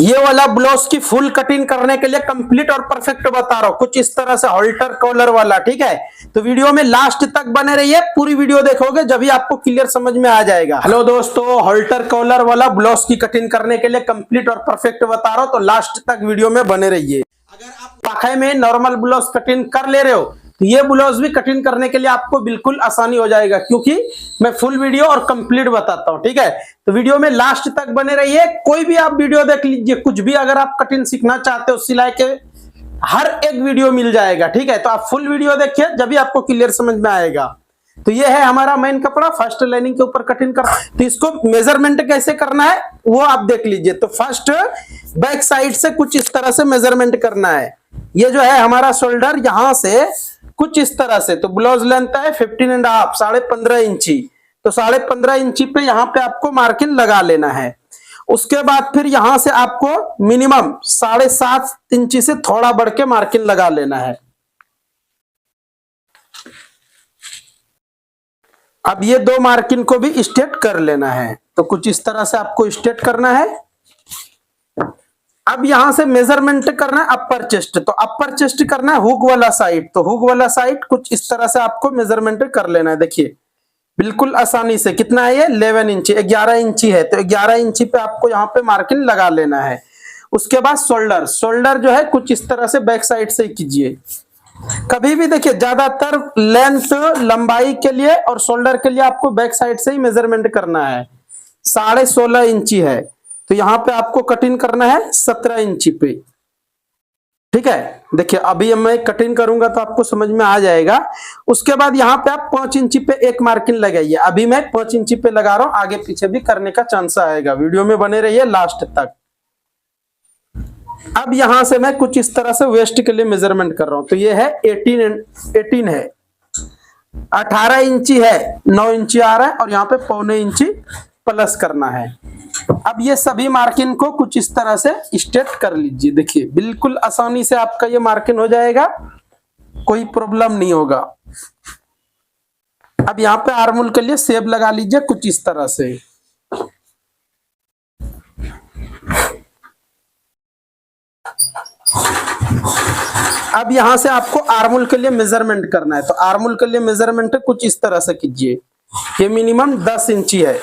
ये वाला ब्लाउज की फुल कटिंग करने के लिए कंप्लीट और परफेक्ट बता रहा हूं, कुछ इस तरह से हॉल्टर कॉलर वाला। ठीक है, तो वीडियो में लास्ट तक बने रहिए, पूरी वीडियो देखोगे जब भी आपको क्लियर समझ में आ जाएगा। हेलो दोस्तों, हॉल्टर कॉलर वाला ब्लाउज की कटिंग करने के लिए कंप्लीट और परफेक्ट बता रहा हूं, तो लास्ट तक वीडियो में बने रहिए। अगर आप वाकई में नॉर्मल ब्लाउज कटिंग कर ले रहे हो तो ये ब्लाउज भी कटिंग करने के लिए आपको बिल्कुल आसानी हो जाएगा, क्योंकि मैं फुल वीडियो और कंप्लीट बताता हूं। ठीक है, तो वीडियो में लास्ट तक बने रहिए। कोई भी आप वीडियो देख लीजिए, कुछ भी अगर आप कटिंग सीखना चाहते हो सिलाई के, हर एक वीडियो मिल जाएगा। ठीक है, तो आप फुल वीडियो देखिए, जब भी आपको क्लियर समझ में आएगा। तो ये है हमारा मेन कपड़ा, फर्स्ट लाइनिंग के ऊपर कटिंग कर। तो इसको मेजरमेंट कैसे करना है वो आप देख लीजिए। तो फर्स्ट बैक साइड से कुछ इस तरह से मेजरमेंट करना है। ये जो है हमारा शोल्डर यहां से कुछ इस तरह से, तो ब्लाउज लेंथ है 15.5, 15.5 इंची। तो 15.5 इंची पे यहाँ पे आपको मार्किंग लगा लेना है। उसके बाद फिर यहां से आपको मिनिमम 7.5 इंची से थोड़ा बढ़ के मार्किंग लगा लेना है। अब ये दो मार्किंग को भी स्ट्रेट कर लेना है। तो कुछ इस तरह से आपको स्ट्रेट करना है। अब यहां से मेजरमेंट करना है अपर चेस्ट। तो अपर चेस्ट करना है हुक वाला साइड। तो हुक वाला साइड कुछ इस तरह से आपको मेजरमेंट कर लेना है। देखिए बिल्कुल आसानी से, कितना है ये 11 इंची, 11 इंची है। तो 11 इंची पे आपको यहाँ पे मार्किंग लगा लेना है। उसके बाद शोल्डर, शोल्डर जो है कुछ इस तरह से बैक साइड से कीजिए। कभी भी देखिए, ज्यादातर लेंथ लंबाई के लिए और शोल्डर के लिए आपको बैक साइड से ही मेजरमेंट करना है। 16.5 इंची है, तो यहां पे आपको कटिंग करना है 17 इंची पे। ठीक है, देखिए अभी मैं कटिंग करूंगा तो आपको समझ में आ जाएगा। उसके बाद यहाँ पे आप 5 इंची पे एक मार्किंग लगाइए। अभी मैं 5 इंची पे लगा रहा हूं, आगे पीछे भी करने का चांस आएगा। वीडियो में बने रहिए लास्ट तक। अब यहां से मैं कुछ इस तरह से वेस्ट के लिए मेजरमेंट कर रहा हूं। तो ये है 18 है, 18 इंची है, 9 इंची आ रहा है, और यहाँ पे 0.25 इंची प्लस करना है। अब ये सभी मार्किंग को कुछ इस तरह से स्ट्रेट कर लीजिए। देखिए बिल्कुल आसानी से आपका ये मार्किंग हो जाएगा, कोई प्रॉब्लम नहीं होगा। अब यहाँ पे आर्महोल के लिए शेप लगा लीजिए कुछ इस तरह से। अब यहां से आपको आर्महोल के लिए मेजरमेंट करना है। तो आर्महोल के लिए मेजरमेंट कुछ इस तरह से कीजिए। ये मिनिमम 10 इंची है,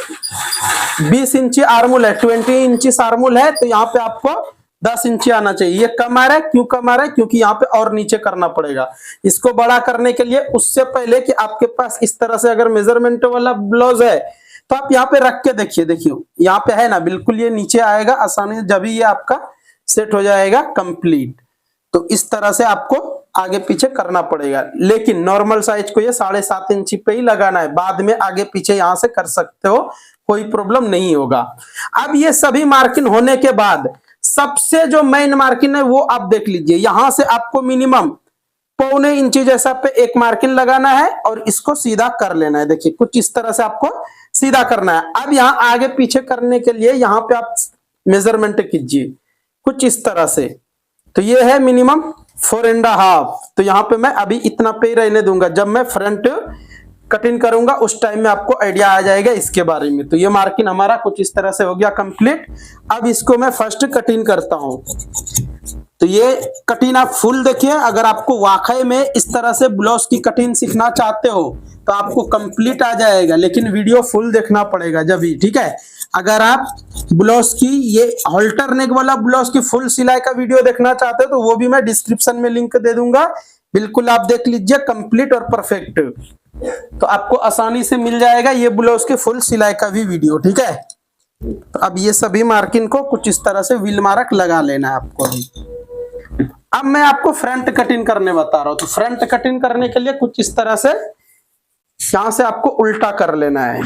20 इंची आर्महोल है, 20 इंची आर्महोल है। तो यहाँ पे आपको 10 इंची आना चाहिए। ये कम आ रहा है, क्यों कम आ रहा है? क्योंकि यहाँ पे और नीचे करना पड़ेगा। इसको बड़ा करने के लिए उससे पहले कि आपके पास इस तरह से अगर मेजरमेंट वाला ब्लाउज है तो आप यहाँ पे रख के देखिए। देखिए यहाँ पे है ना, बिल्कुल ये नीचे आएगा आसानी से, जब ये आपका सेट हो जाएगा कंप्लीट। तो इस तरह से आपको आगे पीछे करना पड़ेगा, लेकिन नॉर्मल साइज को ये 7.5 इंची पे ही लगाना है। बाद में आगे पीछे यहां से कर सकते हो, कोई प्रॉब्लम नहीं होगा। अब ये सभी मार्किंग होने के बाद सबसे जो मेन मार्किंग है वो आप देख लीजिए। यहां से आपको मिनिमम 0.25 इंची जैसा पे एक मार्किंग लगाना है और इसको सीधा कर लेना है। देखिए कुछ इस तरह से आपको सीधा करना है। अब यहाँ आगे पीछे करने के लिए यहाँ पे आप मेजरमेंट कीजिए कुछ इस तरह से। तो ये है मिनिमम 4.5। तो यहाँ पे मैं अभी इतना पे ही रहने दूंगा, जब मैं फ्रंट कटिंग करूंगा उस टाइम में आपको आइडिया आ जाएगा इसके बारे में। तो ये मार्किंग हमारा कुछ इस तरह से हो गया कंप्लीट। अब इसको मैं फर्स्ट कटिंग करता हूं। तो ये कटिंग आप फुल देखिए। अगर आपको वाकई में इस तरह से ब्लाउज की कटिंग सीखना चाहते हो तो आपको कंप्लीट आ जाएगा, लेकिन वीडियो फुल देखना पड़ेगा जब भी। ठीक है, अगर आप ब्लाउज की ये हॉल्टर नेक वाला ब्लाउज की फुल सिलाई का वीडियो देखना चाहते हो तो वो भी मैं डिस्क्रिप्शन में लिंक दे दूंगा, बिल्कुल आप देख लीजिए कंप्लीट और परफेक्ट। तो आपको आसानी से मिल जाएगा ये ब्लाउज के फुल सिलाई का भी वीडियो। ठीक है, तो अब ये सभी मार्किंग को कुछ इस तरह से व्हील मार्क लगा लेना है आपको। अब मैं आपको फ्रंट कटिंग करने बता रहा हूं। तो फ्रंट कटिंग करने के लिए कुछ इस तरह से यहां से आपको उल्टा कर लेना है।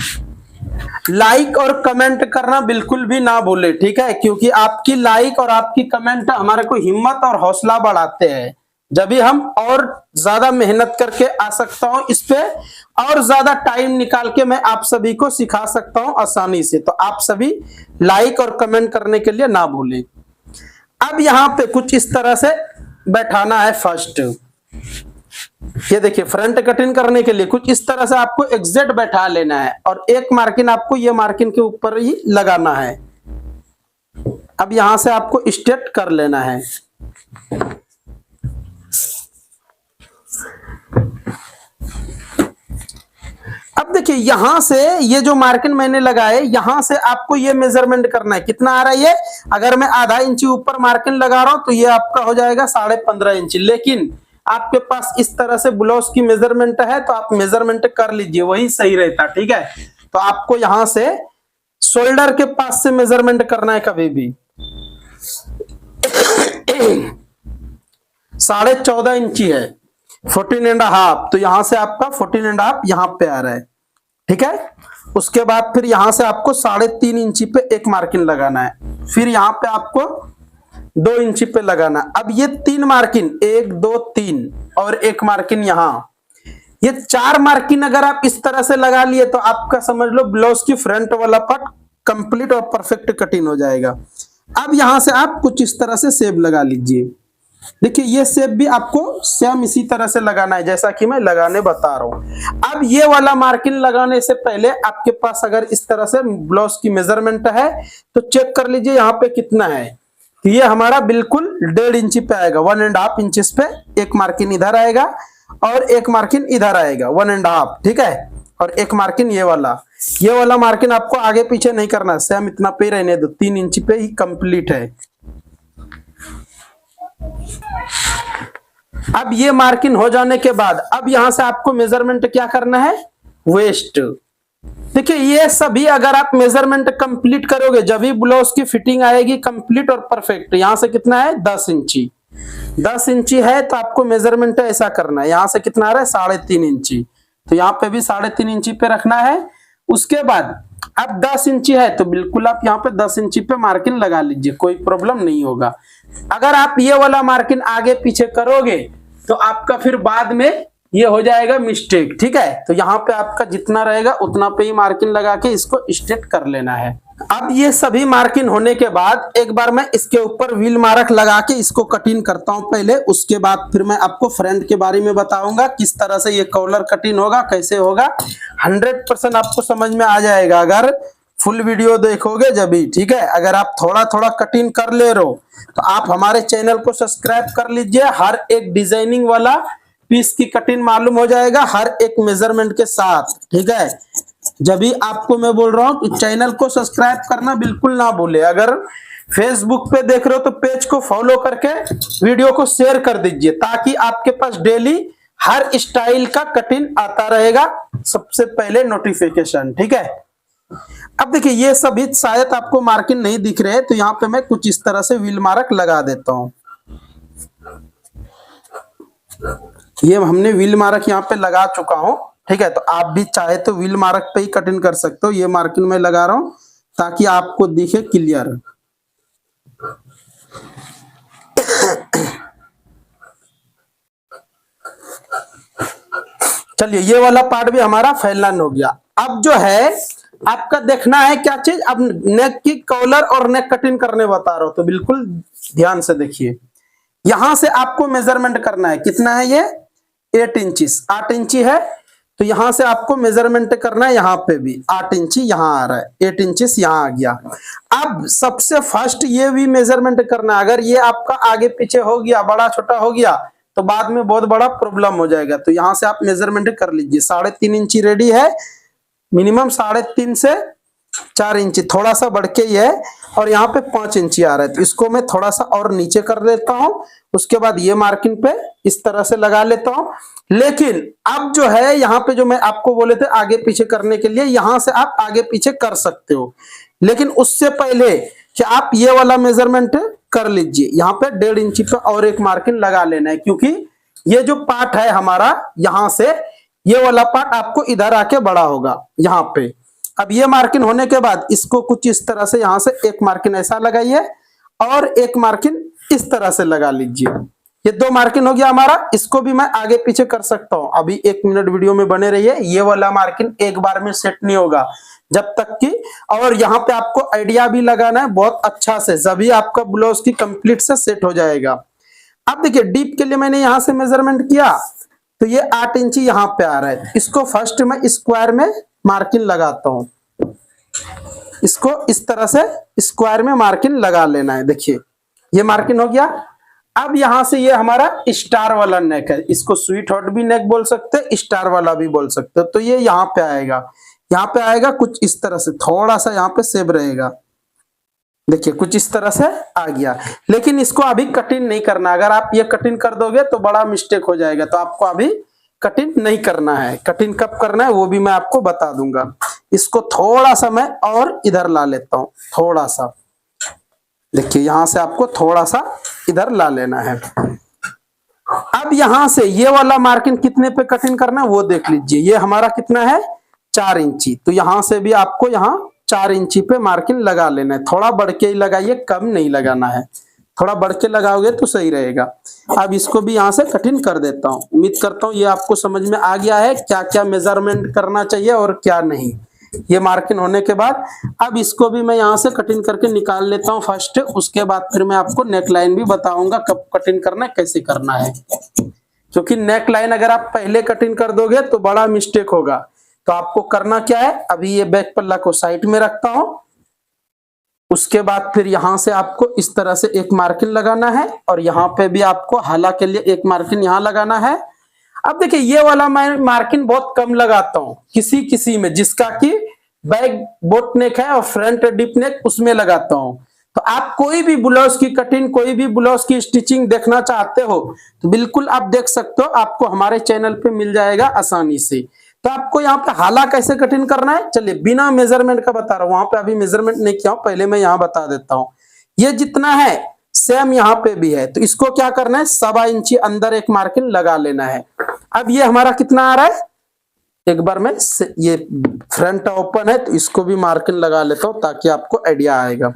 लाइक और कमेंट करना बिल्कुल भी ना भूले, ठीक है, क्योंकि आपकी लाइक और आपकी कमेंट हमारे को हिम्मत और हौसला बढ़ाते हैं। जब भी हम और ज्यादा मेहनत करके आ सकता हूं इस पे, और ज्यादा टाइम निकाल के मैं आप सभी को सिखा सकता हूं आसानी से। तो आप सभी लाइक और कमेंट करने के लिए ना भूलें। अब यहां पे कुछ इस तरह से बैठाना है फर्स्ट। ये देखिए फ्रंट कटिंग करने के लिए कुछ इस तरह से आपको एग्जैक्ट बैठा लेना है और एक मार्किंग आपको ये मार्किंग के ऊपर ही लगाना है। अब यहां से आपको स्ट्रेट कर लेना है। अब देखिए यहां से ये जो मार्किंग मैंने लगाए, यहां से आपको ये मेजरमेंट करना है, कितना आ रहा है ये। अगर मैं आधा इंची ऊपर मार्किंग लगा रहा हूं तो ये आपका हो जाएगा 15.5 इंच। लेकिन आपके पास इस तरह से ब्लाउज की मेजरमेंट है तो आप मेजरमेंट कर लीजिए, वही सही रहता। ठीक है, तो आपको यहां से शोल्डर के पास से मेजरमेंट करना है कभी भी। 14.5 इंची है, 14.5, तो यहां से आपका 14.5 यहां पे आ रहा है। ठीक है, उसके बाद फिर यहां से आपको 3.5 इंची पे एक मार्किंग लगाना है, फिर यहां पे आपको 2 इंची पे लगाना। अब ये 3 मार्किंग, 1 2 3 और एक मार्किंग यहां, ये 4 मार्किंग अगर आप इस तरह से लगा लिए तो आपका समझ लो ब्लाउज की फ्रंट वाला पार्ट कंप्लीट और परफेक्ट कटिंग हो जाएगा। अब यहां से आप कुछ इस तरह से शेप लगा लीजिए। देखिए ये शेप भी आपको सेम इसी तरह से लगाना है जैसा कि मैं लगाने बता रहा हूं। अब ये वाला मार्किंग लगाने से पहले आपके पास अगर इस तरह से ब्लाउज की मेजरमेंट है तो चेक कर लीजिए यहाँ पे कितना है। तो ये हमारा बिल्कुल 1.5 इंची पे आएगा, 1.5 इंचेस पे एक मार्किंग इधर आएगा और एक मार्किंग इधर आएगा 1.5। ठीक है, और एक मार्किंग ये वाला मार्किंग आपको आगे पीछे नहीं करना, सेम इतना पे रहने दो, 3 इंची पे ही कंप्लीट है। अब ये मार्किंग हो जाने के बाद अब यहां से आपको मेजरमेंट क्या करना है, वेस्ट। देखिए ये सभी अगर आप मेजरमेंट कंप्लीट करोगे जब भी ब्लाउज की फिटिंग आएगी कंप्लीट और परफेक्ट। यहां से कितना है 10 इंची, 10 इंची है तो आपको मेजरमेंट ऐसा करना है। यहां से कितना आ रहा है 3.5 इंची, तो यहाँ पे भी 3.5 इंची पे रखना है। उसके बाद अब 10 इंची है तो बिल्कुल आप यहाँ पे 10 इंची पे मार्किंग लगा लीजिए, कोई प्रॉब्लम नहीं होगा। अगर आप ये वाला मार्किंग आगे पीछे करोगे तो आपका फिर बाद में ये हो जाएगा मिस्टेक। ठीक है, तो यहाँ पे आपका जितना रहेगा उतना पे ही मार्किंग लगा के इसको स्ट्रेट कर लेना है। अब ये सभी मार्किंग होने के बाद एक बार मैं इसके ऊपर व्हील मार्क लगा के इसको कटिंग करता हूं पहले, उसके बाद फिर मैं आपको फ्रंट के बारे में बताऊंगा किस तरह से ये कॉलर कटिंग होगा, कैसे होगा। 100% आपको समझ में आ जाएगा अगर फुल वीडियो देखोगे जब भी। ठीक है, अगर आप थोड़ा थोड़ा कटिंग कर ले रहे हो तो आप हमारे चैनल को सब्सक्राइब कर लीजिए, हर एक डिजाइनिंग वाला पीस की कटिंग मालूम हो जाएगा हर एक मेजरमेंट के साथ। ठीक है, जब भी आपको मैं बोल रहा हूं कि चैनल को सब्सक्राइब करना बिल्कुल ना भूले। अगर फेसबुक पे देख रहे हो तो पेज को फॉलो करके वीडियो को शेयर कर दीजिए ताकि आपके पास डेली हर स्टाइल का कटिंग आता रहेगा सबसे पहले नोटिफिकेशन। ठीक है, अब देखिए ये सभी शायद आपको मार्किंग नहीं दिख रहे तो यहाँ पे मैं कुछ इस तरह से व्हील मार्क लगा देता हूं। ये हमने व्हील मार्क यहाँ पे लगा चुका हूं। ठीक है, तो आप भी चाहे तो व्हील मार्क पे ही कटिंग कर सकते हो। ये मार्किंग मैं लगा रहा हूं ताकि आपको दिखे क्लियर। चलिए ये वाला पार्ट भी हमारा फैलन हो गया। अब जो है आपका देखना है क्या चीज, अब नेक की कॉलर और नेक कटिंग करने बता रहा हूं तो बिल्कुल ध्यान से देखिए। यहां से आपको मेजरमेंट करना है, कितना है ये 8 इंचीज, 8 इंची है तो यहां से आपको मेजरमेंट करना है। यहाँ पे भी 8 इंची यहाँ आ रहा है, 8 इंचेस यहाँ आ गया। अब सबसे फर्स्ट ये भी मेजरमेंट करना है। अगर ये आपका आगे पीछे हो गया, बड़ा छोटा हो गया तो बाद में बहुत बड़ा प्रॉब्लम हो जाएगा। तो यहां से आप मेजरमेंट कर लीजिए। 3.5 इंची रेडी है, मिनिमम 3.5 से 4 इंची, थोड़ा सा बढ़ के ही है और यहाँ पे 5 इंची आ रहा है तो इसको मैं थोड़ा सा और नीचे कर देता हूं। उसके बाद ये मार्किंग पे इस तरह से लगा लेता हूं। लेकिन अब जो है यहाँ पे जो मैं आपको बोले थे आगे पीछे करने के लिए, यहां से आप आगे पीछे कर सकते हो, लेकिन उससे पहले कि आप ये वाला मेजरमेंट कर लीजिए। यहाँ पे 1.5 इंची पे और एक मार्किंग लगा लेना है क्योंकि ये जो पार्ट है हमारा यहां से ये वाला पार्ट आपको इधर आके बड़ा होगा यहाँ पे। अब ये मार्किंग होने के बाद इसको कुछ इस तरह से यहाँ से एक मार्किंग ऐसा लगाइए और एक मार्किंग इस तरह से लगा लीजिए। ये 2 मार्किंग हो गया हमारा। इसको भी मैं आगे पीछे कर सकता हूं। अभी 1 मिनट वीडियो में बने रहिए। ये वाला मार्किंग एक बार में सेट नहीं होगा जब तक कि, और यहाँ पे आपको आइडिया भी लगाना है बहुत अच्छा से, सभी आपका ब्लाउज की कंप्लीट से सेट हो जाएगा। अब देखिए डीप के लिए मैंने यहाँ से मेजरमेंट किया तो ये 8 इंची यहाँ पे आ रहा है। इसको फर्स्ट में स्क्वायर में मार्किंग लगाता हूं। इसको इस तरह से स्क्वायर में मार्किंग लगा लेना है। देखिए ये मार्किंग हो गया। अब यहां से ये हमारा स्टार वाला नेक है, इसको स्वीट हॉट भी नेक बोल सकते हैं, स्टार वाला भी बोल सकते हो। तो ये यहाँ पे आएगा, यहाँ पे आएगा कुछ इस तरह से, थोड़ा सा यहाँ पे सेब रहेगा। देखिए कुछ इस तरह से आ गया, लेकिन इसको अभी कटिंग नहीं करना। अगर आप ये कटिंग कर दोगे तो बड़ा मिस्टेक हो जाएगा, तो आपको अभी कटिंग नहीं करना है। कटिंग कब करना है वो भी मैं आपको बता दूंगा। इसको थोड़ा सा मैं और इधर ला लेता हूं, थोड़ा सा। देखिए यहां से आपको थोड़ा सा इधर ला लेना है। अब यहां से ये वाला मार्किंग कितने पे कटिंग करना है वो देख लीजिए। ये हमारा कितना है 4 इंची, तो यहां से भी आपको यहाँ 4 इंची पे मार्किंग लगा लेना है। थोड़ा बढ़ के ही लगाइए, कम नहीं लगाना है। थोड़ा बढ़ के लगाओगे तो सही रहेगा। अब इसको भी यहाँ से कटिंग कर देता हूँ। उम्मीद करता हूँ ये आपको समझ में आ गया है क्या क्या मेजरमेंट करना चाहिए और क्या नहीं। ये मार्किंग होने के बाद अब इसको भी मैं यहाँ से कटिंग करके निकाल लेता हूँ फर्स्ट। उसके बाद फिर मैं आपको नेक लाइन भी बताऊंगा कब कटिंग करना है, कैसे करना है। क्योंकि नेक लाइन अगर आप पहले कटिंग कर दोगे तो बड़ा मिस्टेक होगा। तो आपको करना क्या है, अभी ये बैक पल्ला को साइड में रखता हूं। उसके बाद फिर यहां से आपको इस तरह से एक मार्किंग लगाना है और यहाँ पे भी आपको हाला के लिए एक मार्किंग यहाँ लगाना है। अब देखिए ये वाला मैं मार्किंग बहुत कम लगाता हूँ, किसी किसी में जिसका कि बैक बोट नेक है और फ्रंट डिप नेक उसमें लगाता हूँ। तो आप कोई भी ब्लाउज की कटिंग, कोई भी ब्लाउज की स्टिचिंग देखना चाहते हो तो बिल्कुल आप देख सकते हो, आपको हमारे चैनल पे मिल जाएगा आसानी से। तो आपको यहाँ पे हाला कैसे कटिंग करना है, चलिए बिना मेजरमेंट का बता रहा हूँ। वहां पे अभी मेजरमेंट नहीं किया हूं, पहले मैं यहाँ बता देता हूँ। ये जितना है सेम यहाँ पे भी है, तो इसको क्या करना है 1.25 इंची अंदर एक मार्किंग लगा लेना है। अब ये हमारा कितना आ रहा है, एक बार मैं ये फ्रंट ओपन है तो इसको भी मार्किंग लगा लेता हूं ताकि आपको आइडिया आएगा।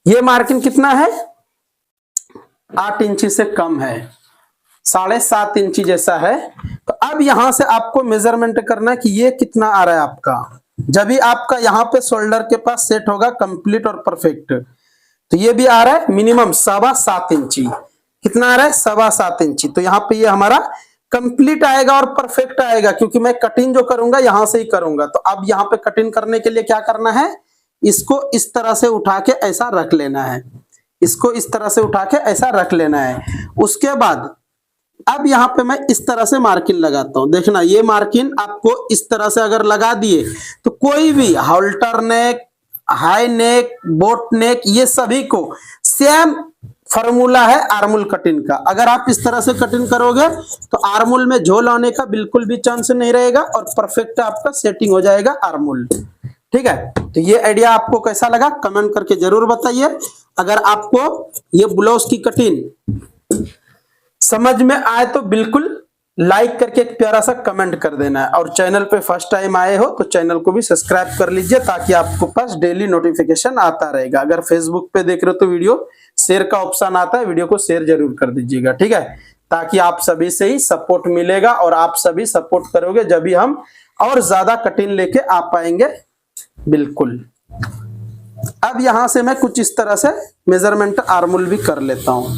ये मार्किंग कितना है 8 इंची से कम है, 7.5 इंची जैसा है। तो अब यहां से आपको मेजरमेंट करना है कि ये कितना आ रहा है आपका। जब भी आपका यहाँ पे शोल्डर के पास सेट होगा कंप्लीट और परफेक्ट, तो ये भी आ रहा है मिनिमम 7.25 इंची। कितना आ रहा है 7.25 इंची। तो यहाँ पे ये हमारा कंप्लीट आएगा और परफेक्ट आएगा, क्योंकि मैं कटिंग जो करूंगा यहां से ही करूंगा। तो अब यहाँ पे कटिंग करने के लिए क्या करना है, इसको इस तरह से उठा के ऐसा रख लेना है। इसको इस तरह से उठा के ऐसा रख लेना है। उसके बाद अब यहाँ पे मैं इस तरह से मार्किंग लगाता हूं। देखना ये मार्किंग आपको इस तरह से अगर लगा दिए तो कोई भी हाल्टर नेक, हाई नेक, बोट नेक, ये सभी को सेम फॉर्मूला है आर्मोल कटिंग का। अगर आप इस तरह से कटिंग करोगे तो आर्मोल में झोल आने का बिल्कुल भी चांस नहीं रहेगा और परफेक्ट आपका सेटिंग हो जाएगा आर्मोल। ठीक है, तो ये आइडिया आपको कैसा लगा कमेंट करके जरूर बताइए। अगर आपको ये ब्लाउज की कटिंग समझ में आए तो बिल्कुल लाइक करके एक प्यारा सा कमेंट कर देना है। और चैनल पे फर्स्ट टाइम आए हो तो चैनल को भी सब्सक्राइब कर लीजिए ताकि आपको पास डेली नोटिफिकेशन आता रहेगा। अगर फेसबुक पे देख रहे हो तो वीडियो शेयर का ऑप्शन आता है, वीडियो को शेयर जरूर कर दीजिएगा। ठीक है, ताकि आप सभी से ही सपोर्ट मिलेगा और आप सभी सपोर्ट करोगे जब भी हम और ज्यादा कटिंग लेके आ पाएंगे। बिल्कुल। अब यहां से मैं कुछ इस तरह से मेजरमेंट आर्मोल भी कर लेता हूं।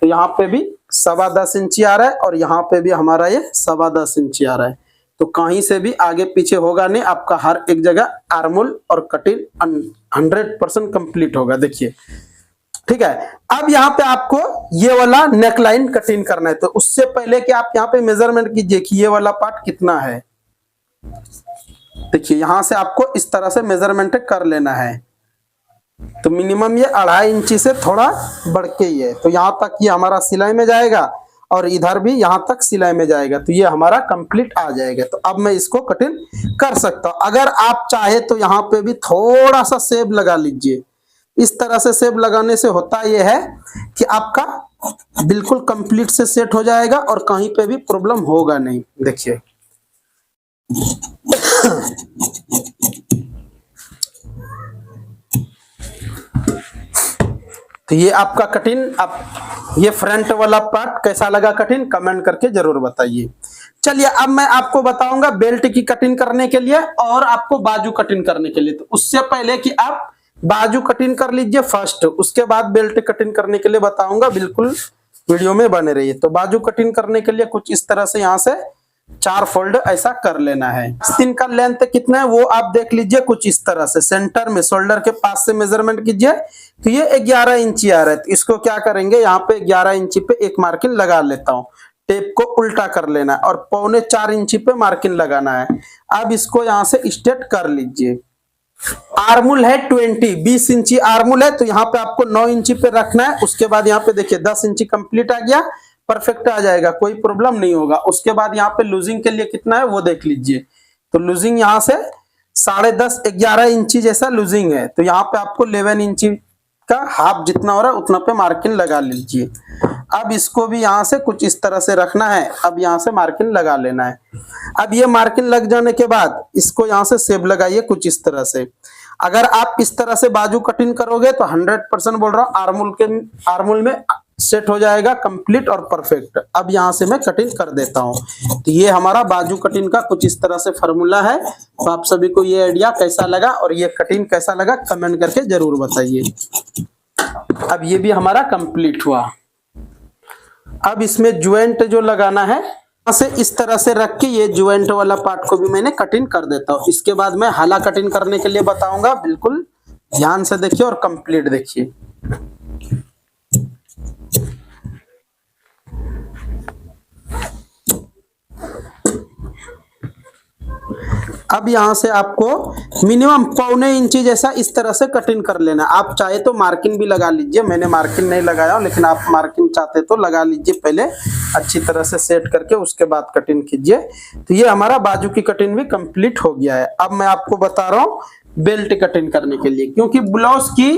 तो यहाँ पे भी 10.25 इंची आ रहा है और यहाँ पे भी हमारा ये 10.25 इंची आ रहा है। तो कहीं से भी आगे पीछे होगा नहीं, आपका हर एक जगह आर्मोल और कटिंग 100% कंप्लीट होगा। देखिए ठीक है। अब यहाँ पे आपको ये वाला नेक लाइन कटिंग करना है। तो उससे पहले कि आप यहाँ पे मेजरमेंट कीजिए कि ये वाला पार्ट कितना है। देखिए यहां से आपको इस तरह से मेजरमेंट कर लेना है। तो मिनिमम ये 2.5 इंची से थोड़ा बढ़ के ही है। तो यहाँ तक ये हमारा सिलाई में जाएगा और इधर भी यहाँ तक सिलाई में जाएगा। तो ये हमारा कंप्लीट आ जाएगा। तो अब मैं इसको कटिंग कर सकता हूँ। अगर आप चाहे तो यहाँ पे भी थोड़ा सा सेब लगा लीजिए। इस तरह से सेब लगाने से होता यह है कि आपका बिल्कुल कंप्लीट से सेट हो जाएगा और कहीं पे भी प्रॉब्लम होगा नहीं। देखिए तो ये आपका कटिंग। आप ये फ्रंट वाला पार्ट कैसा लगा कटिंग कमेंट करके जरूर बताइए। चलिए अब मैं आपको बताऊंगा बेल्ट की कटिंग करने के लिए और आपको बाजू कटिंग करने के लिए। तो उससे पहले कि आप बाजू कटिंग कर लीजिए फर्स्ट, उसके बाद बेल्ट कटिंग करने के लिए बताऊंगा। बिल्कुल वीडियो में बने रहिए। तो बाजू कटिंग करने के लिए कुछ इस तरह से यहाँ से 4 फोल्ड ऐसा कर लेना है। आस्तीन का लेंथ कितना है वो आप देख लीजिए, कुछ इस तरह से सेंटर में शोल्डर के पास से मेजरमेंट कीजिए तो ये 11 इंची आ रहा है। तो इसको क्या करेंगे, यहाँ पे 11 इंची पे एक मार्किंग लगा लेता हूँ। टेप को उल्टा कर लेना है और 3.25 इंची पे मार्किंग लगाना है। अब इसको यहाँ से स्ट्रेट कर लीजिए। आर्मुल है 20 इंची आर्मुल है, तो यहाँ पे आपको 9 इंची पे रखना है। उसके बाद यहाँ पे देखिए 10 इंची कंप्लीट आ गया, परफेक्ट आ जाएगा, कोई प्रॉब्लम नहीं होगा। उसके बाद यहाँ पे लूजिंग के लिए कितना है वो देख लीजिए। तो लूजिंग यहाँ से 10.5 11 इंची जैसा लूजिंग है, तो यहाँ पे आपको 11 इंची का हाफ जितना हो रहा है उतना पे मार्किंग लगा लीजिए। अब इसको भी यहाँ से कुछ इस तरह से रखना है। अब यहाँ से मार्किंग लगा लेना है। अब ये मार्किंग लग जाने के बाद इसको यहाँ से सेब लगाइए कुछ इस तरह से। अगर आप इस तरह से बाजू कटिंग करोगे तो 100% बोल रहा हूँ आर्मुल में सेट हो जाएगा कंप्लीट और परफेक्ट। अब यहाँ से मैं कटिंग कर देता हूँ। तो ये हमारा बाजू कटिंग का कुछ इस तरह से फॉर्मूला है। तो आप सभी को ये आइडिया कैसा लगा और ये कटिंग कैसा लगा कमेंट करके जरूर बताइए। अब ये भी हमारा कंप्लीट हुआ। अब इसमें ज्वाइंट जो लगाना है से इस तरह से रख के ये ज्वाइंट वाला पार्ट को भी मैंने कटिंग कर देता हूँ। इसके बाद मैं हाला कटिंग करने के लिए बताऊंगा, बिल्कुल ध्यान से देखिए और कंप्लीट देखिए। अब यहाँ से आपको मिनिमम 1.25 इंची जैसा इस तरह से कटिंग कर लेना। आप चाहे तो मार्किंग भी लगा लीजिए, मैंने मार्किंग नहीं लगाया लेकिन आप मार्किंग चाहते तो लगा लीजिए। पहले अच्छी तरह से सेट करके उसके बाद कटिंग कीजिए। तो ये हमारा बाजू की कटिंग भी कंप्लीट हो गया है। अब मैं आपको बता रहा हूँ बेल्ट कटिंग करने के लिए, क्योंकि ब्लाउज की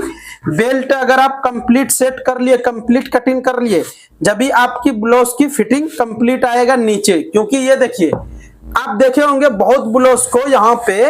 बेल्ट अगर आप कंप्लीट सेट कर लिए, कंप्लीट कटिंग कर लिए, जब भी आपकी ब्लाउज की फिटिंग कंप्लीट आएगा नीचे। क्योंकि ये देखिए आप देखे होंगे बहुत ब्लाउज को यहाँ पे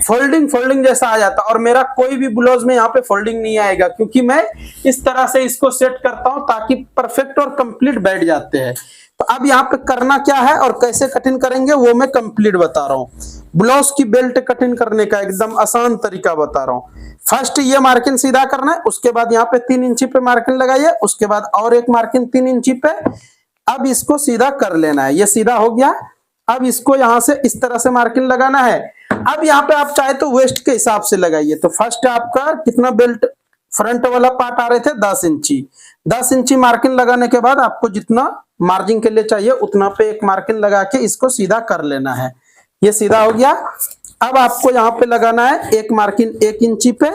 फोल्डिंग जैसा आ जाता, और मेरा कोई भी ब्लाउज में यहाँ पे फोल्डिंग नहीं आएगा, क्योंकि मैं इस तरह से इसको सेट करता हूँ ताकि परफेक्ट और कंप्लीट बैठ जाते हैं। तो अब यहाँ पे करना क्या है और कैसे कटिंग करेंगे वो मैं कंप्लीट बता रहा हूँ। ब्लाउज की बेल्ट कटिंग करने का एकदम आसान तरीका बता रहा हूँ। फर्स्ट ये मार्किंग सीधा करना है, उसके बाद यहाँ पे 3 इंची पे मार्किंग लगाइए, उसके बाद और एक मार्किंग 3 इंची पे। अब इसको सीधा कर लेना है। ये सीधा हो गया। अब इसको यहाँ से इस तरह से मार्किंग लगाना है। अब यहाँ पे आप चाहे तो वेस्ट के हिसाब से लगाइए। तो फर्स्ट आपका कितना बेल्ट फ्रंट वाला पार्ट आ रहे थे 10 इंची। 10 इंची मार्किंग लगाने के बाद आपको जितना मार्जिन के लिए चाहिए उतना पे एक मार्किंग लगा के इसको सीधा कर लेना है। ये सीधा हो गया। अब आपको यहाँ पे लगाना है एक मार्किंग 1 इंची पे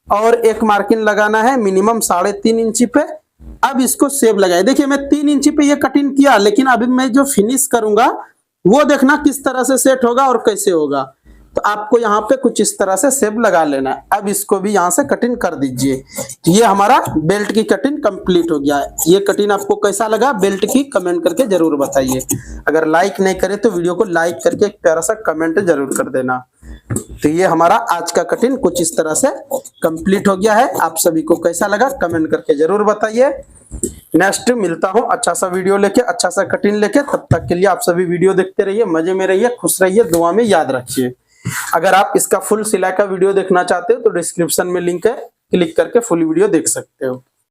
और एक मार्किंग लगाना है मिनिमम 3.5 इंची पे। अब इसको सेब लगाए। देखिए मैं 3 इंची पे ये कटिंग किया, लेकिन अभी मैं जो फिनिश करूंगा वो देखना किस तरह से सेट होगा और कैसे होगा। तो आपको यहाँ पे कुछ इस तरह से सेब लगा लेना है। अब इसको भी यहाँ से कटिंग कर दीजिए। तो ये हमारा बेल्ट की कटिंग कंप्लीट हो गया है। ये कटिंग आपको कैसा लगा बेल्ट की कमेंट करके जरूर बताइए। अगर लाइक नहीं करे तो वीडियो को लाइक करके एक प्यारा सा कमेंट जरूर कर देना। तो ये हमारा आज का कटिंग कुछ इस तरह से कंप्लीट हो गया है। आप सभी को कैसा लगा कमेंट करके जरूर बताइए। नेक्स्ट मिलता हूँ अच्छा सा वीडियो लेके, अच्छा सा कटिंग लेके। तब तक के लिए आप सभी वीडियो देखते रहिए, मजे में रहिए, खुश रहिए, दुआ में याद रखिए। अगर आप इसका फुल सिलाई का वीडियो देखना चाहते हो तो डिस्क्रिप्शन में लिंक है, क्लिक करके फुल वीडियो देख सकते हो।